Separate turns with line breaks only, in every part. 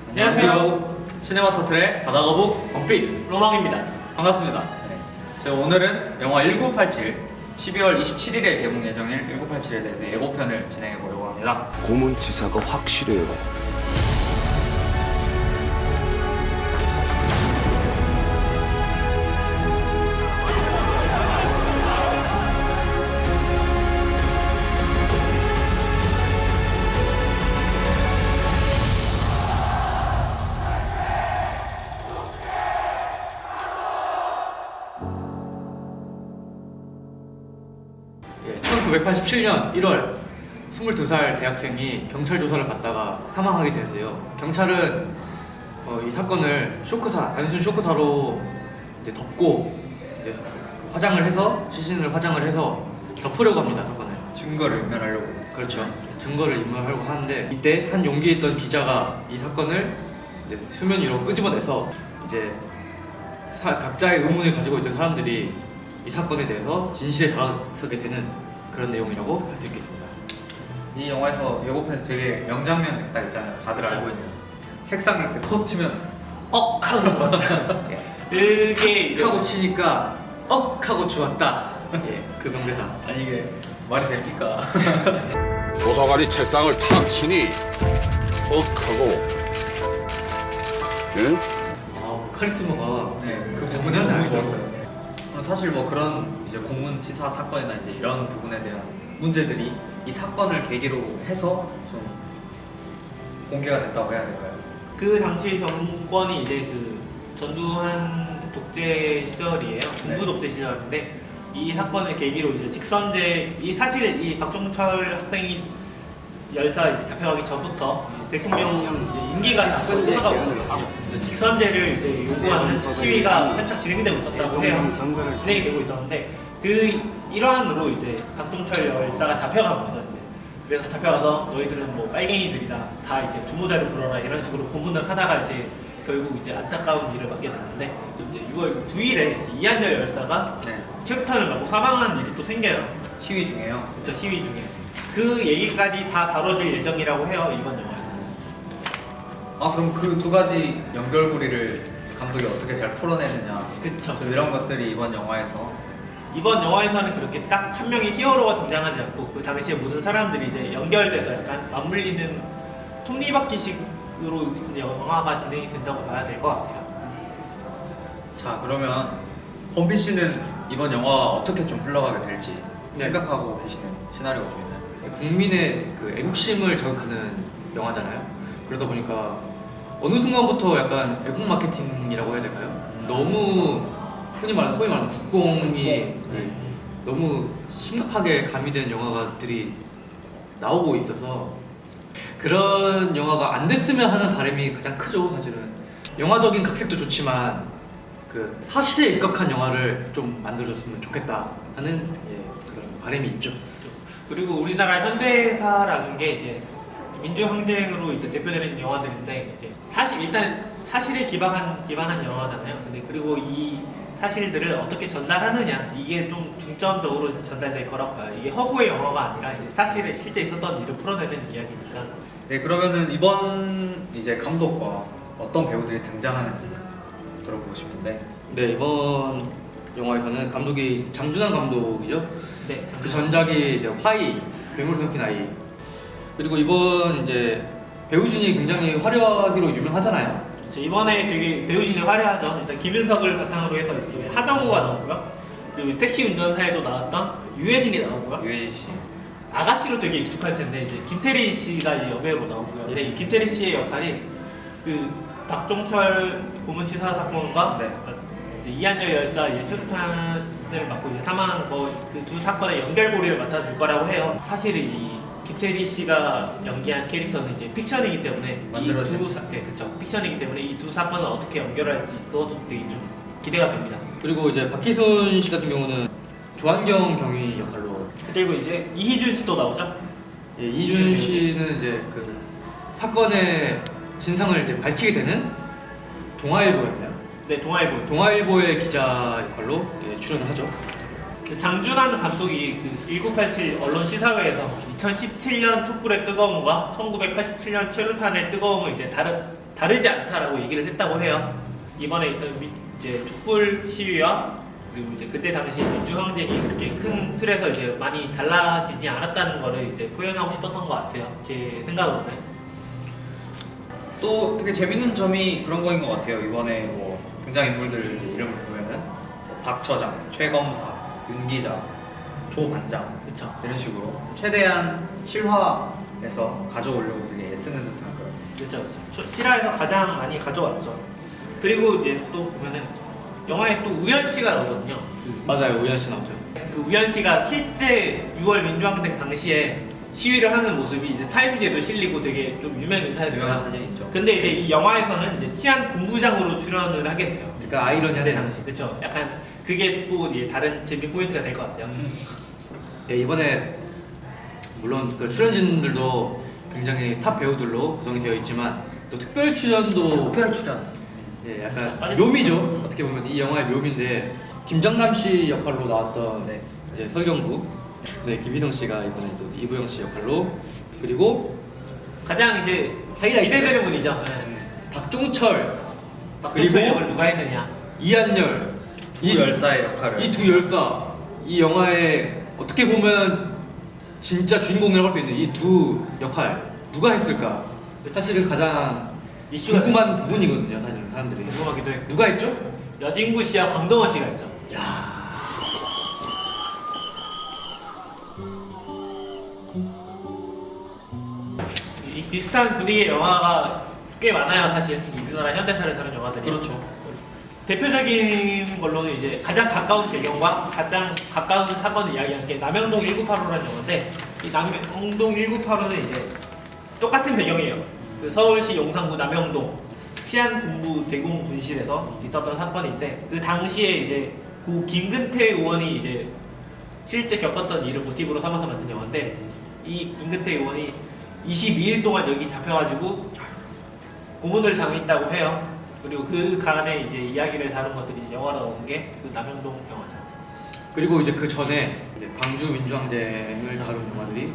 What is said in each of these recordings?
안녕하세요. 시네마 터틀의 바다거북
범빛
로망입니다. 반갑습니다. 저희 오늘은 영화 1987 12월 27일에 개봉 예정일 1987에 대해서 예고편을 진행해 보려고 합니다.
고문치사가 확실해요.
예, 1987년 1월 22살 대학생이 경찰 조사를 받다가 사망하게 되는데요. 경찰은 이 사건을 단순 쇼크사로 이제 덮고 이제 그 화장을 해서 시신을 화장을 해서 덮으려고 합니다. 사건을.
증거를 인멸하려고.
그렇죠. 증거를 인멸하려고 하는데 이때 한 용기에 있던 기자가 이 사건을 이제 수면 위로 끄집어내서 이제 각자의 의문을 가지고 있던 사람들이 이 사건에 대해서 진실에 다가서게 되는 그런 내용이라고 할 수 있겠습니다.
이 영화에서 예고편에서 되게 명장면 이렇게 딱 있잖아요. 다들
그쵸.
알고 있는 책상을 이렇게 톡 치면
억 하고
이게
하고 치니까 억 하고 죽었다. 예, 그 명대사.
아니 이게 말이 됩니까?
조사관이 책상을 탁 치니 억하고 응?
카리스마가
그
부분은
부분은 너무
알죠.
좋았어요. 그럼 사실 뭐 그런 이제 공문치사 사건이나 이제 이런 부분에 대한 문제들이 이 사건을 계기로 해서 좀 공개가 됐다고 해야 될까요?
그 당시 정권이 이제 그 전두환 독재 시절이에요. 군부 독재 시절인데 이 사건을 계기로 이제 직선제 사실 이 박종철 학생이 열사 이제 잡혀가기 전부터 대통령 이제 임기가 끝나가고 있었거든요. 직선제를 이제 요구하는 시위가 한창 진행되고 있었다고 해요. 진행이 되고 있었는데 그 일환으로 이제 박종철 열사가 잡혀간 거죠. 이제. 그래서 잡혀가서 너희들은 뭐 빨갱이들이다, 다 이제 주모자를 불어라 이런 식으로 고문을 하다가 이제 결국 이제 안타까운 일을 맡게 되는데 이제 6월 9일에 이한열 열사가 체류탄을 맞고 사망한 일이 또 생겨요.
시위 중에요.
그쵸, 시위 중에. 그 얘기까지 다 다뤄질 예정이라고 해요, 이번 영화에는.
아 그럼 그 두 가지 연결고리를 감독이 어떻게 잘 풀어내느냐.
그쵸.
좀 이런 것들이 이번 영화에서
이번 영화에서는 그렇게 딱 한 명의 히어로가 등장하지 않고 그 당시에 모든 사람들이 이제 연결돼서 약간 맞물리는 톱니바퀴식으로 영화가 진행이 된다고 봐야 될 것 같아요.
자 그러면 범피 씨는 이번 영화가 어떻게 좀 흘러가게 될지 생각하고 계시는 시나리오가 좀 있나요?
국민의 그 애국심을 자극하는 영화잖아요. 그러다 보니까 어느 순간부터 약간 애국 마케팅이라고 해야 될까요? 너무 소위 말하는 국뽕이 너무 심각하게 가미된 영화들이 나오고 있어서 그런 영화가 안 됐으면 하는 바람이 가장 크죠. 사실은 영화적인 각색도 좋지만 그 사실에 입각한 영화를 좀 만들어줬으면 좋겠다 하는 그런 바람이 있죠.
그리고 우리나라 현대사라는 게 이제 민주항쟁으로 이제 대표되는 영화들인데 이제 일단 사실에 기반한 영화잖아요. 근데 그리고 이 사실들을 어떻게 전달하느냐 이게 좀 중점적으로 전달될 거라고 봐요. 이게 허구의 영화가 아니라 이제 사실에 실제 있었던 일을 풀어내는 이야기니까.
네 그러면 이번 이제 감독과 어떤 배우들이 등장하는지 들어보고 싶은데.
네, 이번 영화에서는 감독이 장준환 감독이죠.
네,
그 전작이 이제 화이, 괴물 삼킨 아이. 그리고 이번 이제 배우진이 굉장히 화려하기로 유명하잖아요.
그렇죠. 이번에 되게 배우진이 화려하죠. 일단 김윤석을 바탕으로 해서 이쪽에 하정우가 나오고요. 그리고 택시 운전사에도 나왔던 유해진이 나오고요.
유해진 씨.
아가씨로 되게 익숙할 텐데 이제 김태리 씨가 이 여배우로 나오고요. 근데 이 김태리 씨의 역할이 그 박종철 고문치사 사건과 이제 이한열 열사 이제 최루탄을 맡고 이제 사망한 그 두 사건의 연결고리를 맡아줄 거라고 해요. 사실 이 김태리 씨가 연기한 캐릭터는 이제 픽션이기 때문에 그쵸, 픽션이기 때문에 이 두 사건을 어떻게 연결할지 그것도 되게 좀 기대가 됩니다.
그리고 이제 박희순 씨 같은 경우는 조한경 경위 역할로.
그리고 이제 이희준 씨도 나오죠.
예, 이희준 씨는 이제 그 사건의 진상을 이제 밝히게 되는 동아일보였나요?
네, 동아일보.
동아일보의 기자 역할로 출연을 하죠.
그 장준환 감독이 그 1987 언론 시사회에서 2017년 촛불의 뜨거움과 1987년 최루탄의 뜨거움을 이제 다르지 않다라고 얘기를 했다고 해요. 이번에 있던 이제 촛불 시위와 그리고 이제 그때 당시 민주항쟁이 그렇게 큰 틀에서 이제 많이 달라지지 않았다는 거를 이제 표현하고 싶었던 것 같아요. 제 생각으로는.
또 되게 재밌는 점이 그런 거인 것 같아요. 이번에 뭐 등장인물들 이름을 보면은 뭐 박처장, 최검사, 윤 기자, 조 반장
그쵸.
이런 식으로 최대한 실화에서 가져오려고 되게 애쓰는 듯한 그런.
그렇죠. 실화에서 가장 많이 가져왔죠. 그리고 이제 또 보면은 영화에 또 우현 씨가 나오거든요.
맞아요, 우현 씨 나오죠.
그 우현 씨가 실제 6월 민주항쟁 당시에 시위를 하는 모습이 이제 타임지에도 실리고 되게 좀 유명 인사였어요.
유명한 사진 있죠.
근데 이제 이 영화에서는 이제 치안 본부장으로 출연을 하게 돼요.
그러니까 아이러니한
그때 당시 그렇죠. 약간 그게 또 이제 다른 재미 포인트가 될 것 같아요.
예, 이번에 물론 그 출연진들도 굉장히 탑 배우들로 구성이 되어 있지만 또 특별 출연도
특별 출연.
예, 약간
빠질 수
묘미죠. 어떻게 보면 이 영화의 묘미인데 김정남 씨 역할로 나왔던
네.
이제 설경구, 네 김희성 씨가 이번에 또 이부영 씨 역할로 그리고
가장 이제
하이라이트.
기대되는 분이죠. 네.
박종철
박종철
그리고
역을 누가 했느냐?
이한열
두 열사의 역할을.
이 두 열사 이 영화에 어떻게 보면 진짜 주인공이라고 할 수 있는 이 두 역할 누가 했을까? 사실은 가장
이슈가
궁금한 부분이거든요. 사실 사람들이
궁금하기도 했고
누가 했죠?
여진구 씨와 광동원 씨가 했죠.
야
이 비슷한 분위기의 영화가 꽤 많아요. 사실 우리나라 현대사를 다룬 영화들이.
그렇죠.
대표적인 걸로는 이제 가장 가까운 배경과 가장 가까운 사건을 이야기한 게 남영동 1985라는 영화인데 이 남영동 1985는 이제 똑같은 배경이에요. 그 서울시 용산구 남영동 치안본부 대공분실에서 있었던 사건인데 그 당시에 이제 고 김근태 의원이 이제 실제 겪었던 일을 모티브로 삼아서 만든 영화인데 이 김근태 의원이 22일 동안 여기 잡혀가지고 고문을 당했다고 해요. 그리고 그 간에 이제 이야기를 다룬 것들이 이제 영화로 나온 게 그 남영동 영화죠.
그리고 이제 그 전에 이제 광주 민주항쟁을 다룬 영화들이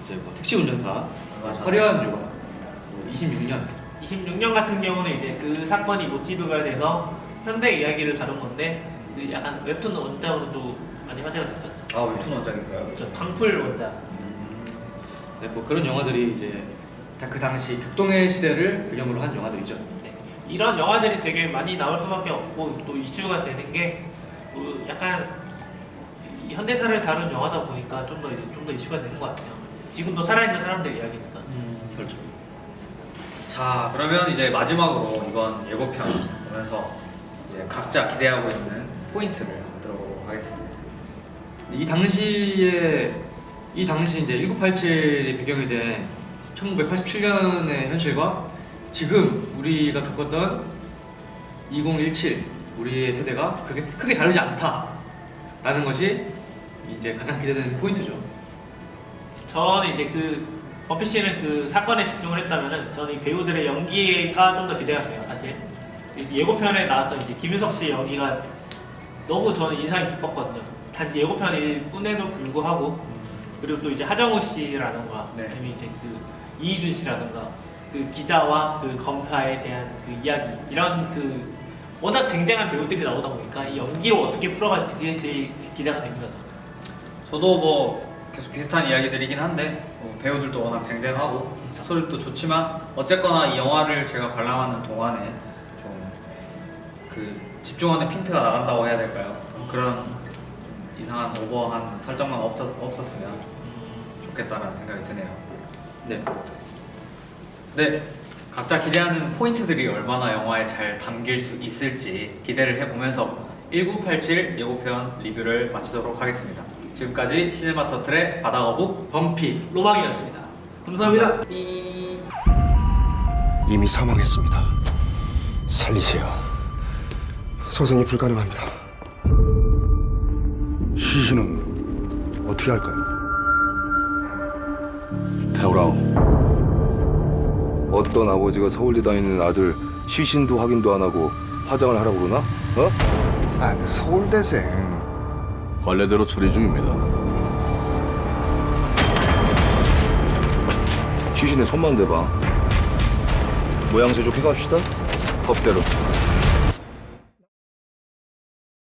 이제 뭐 택시 운전사,
맞아.
화려한 육아, 뭐 26년
26년 같은 경우는 이제 그 사건이 모티브가 돼서 현대 이야기를 다룬 건데 그 약간 웹툰 원작으로도 많이 화제가 됐었죠.
아 웹툰 원작인가요?
그렇죠. 강풀 원작.
네, 뭐 그런 영화들이 이제 다 그 당시 극동의 시대를 배경으로 한 영화들이죠.
네. 이런 영화들이 되게 많이 나올 수밖에 없고 또 이슈가 되는 게 약간 이 현대사를 다룬 영화다 보니까 좀 더 이슈가 되는 것 같아요. 지금도 살아있는 사람들 이야기니까.
그렇죠.
자 그러면 이제 마지막으로 이번 예고편 보면서 이제 각자 기대하고 있는 포인트를 한번 들어보도록 하겠습니다.
이 당시 이제 1987이 배경이 된 1987년의 현실과 지금 우리가 겪었던 2017 우리의 세대가 그게 크게 다르지 않다라는 것이 이제 가장 기대되는 포인트죠.
저는 이제 그 범피 씨는 그 사건에 집중을 했다면은 저는 이 배우들의 연기가 좀 더 기대가 돼요. 사실 이 예고편에 나왔던 이제 김윤석 씨의 연기가 너무 저는 인상이 깊었거든요. 단지 예고편일 뿐에도 불구하고 그리고 또 이제 하정우 씨라던가
네.
아니면 이제 그 이희준 씨라던가 그 기자와 그 검사에 대한 그 이야기 이런 그 워낙 쟁쟁한 배우들이 나오다 보니까 이 연기로 어떻게 풀어갈지 그게 제일 기대가 됩니다. 저는.
저도 뭐 계속 비슷한 이야기들이긴 한데 뭐 배우들도 워낙 쟁쟁하고 소리도 좋지만 어쨌거나 이 영화를 제가 관람하는 동안에 좀 그 집중하는 핀트가 나간다고 해야 될까요? 그런 이상한 오버한 설정만 없었으면 좋겠다라는 생각이 드네요.
네.
네, 각자 기대하는 포인트들이 얼마나 영화에 잘 담길 수 있을지 기대를 해보면서 1987 예고편 리뷰를 마치도록 하겠습니다. 지금까지 시네마 터틀의 바다거북
범피
로망이었습니다. 감사합니다.
이미 사망했습니다. 살리세요. 소생이 불가능합니다. 시신은 어떻게 할까요?
태우라오. 어떤 아버지가 서울대 다니는 아들 시신도 확인도 안 하고 화장을 하라고 그러나? 어?
아, 서울대생.
관례대로 처리 중입니다. 시신에 손만 대봐. 뭐 모양새 좋게 갑시다. 법대로.